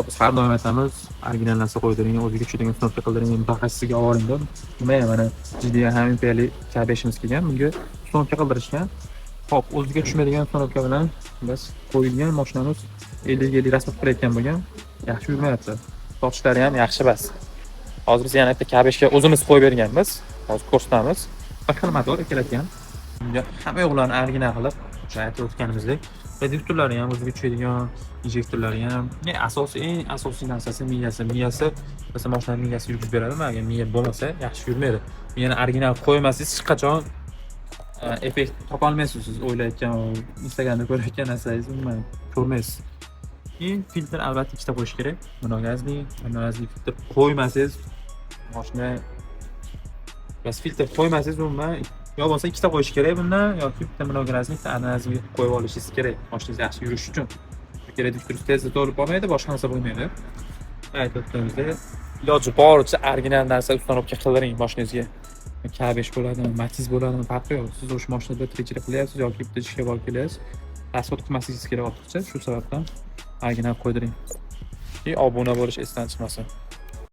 biz har doim aytamiz, original narsa qo'ydiring, o'ziga tushadigan uстановка qildiring, mutaxassisga olib boring deb. Mana jiddiy ham imperial K5imiz kelgan. Bunga uстановка qildirishgan. Hop, o'ziga tushmaydigan uстановка bilan biz qo'yilgan mashinamiz 50 rasm qilayotgan bo'lgan. Yaxshi yurmayapti. Tortishlari ham yaxshi bas. Hozir biz yana bitta K5 ga o'zimiz qo'yib berganmiz. Hozir ko'rsatamiz. Bir xil motor keladigan. Bunga hamma yo'qlarni original qilib, o'sha aytib o'tganimizdek, reduktorlari ham o'ziga tushadigan, injektorlari ham. Eng asosiy narsasi miyasi. Miyasi, masalan, mashinaning miyasi yurib beradi, agar miya bo'lmasa yaxshi yurmaydi. Miyani original qo'ymasangiz hech qachon effekt topa olmaysiz. Siz o'ylayotgan, Instagramda ko'rayotgan narsangizni umuman ko'rmaysiz. Filtr albatta ikkita qo'yish kerak. Monogazli filtr qo'ymasangiz mashina bas filtr qo'ymasangiz umuman yo bo'lsa ikkita qo'yish kerak bundan yoki bitta monogazli, bitta anazli qo'yib olishingiz kerak. Mashinangiz yaxshi yurishi uchun. Reduktor tezda to'lib qolmaydi, boshqa narsa bo'lmaydi. Aytayotganimizda iloji boricha original narsa uстановка qildiring mashinangizga. K5 bo'ladimi, Matiz bo'ladimi, farqi yo'q. Siz o'sha mashinada tirikchilik qilyapsiz yoki bitta ishga borib kelyapsiz. Rasxod qilmasligingiz kerak ortiqcha. Shu sababdan original qo'ydiring. Obuna bo'lish esdan chiqmasin.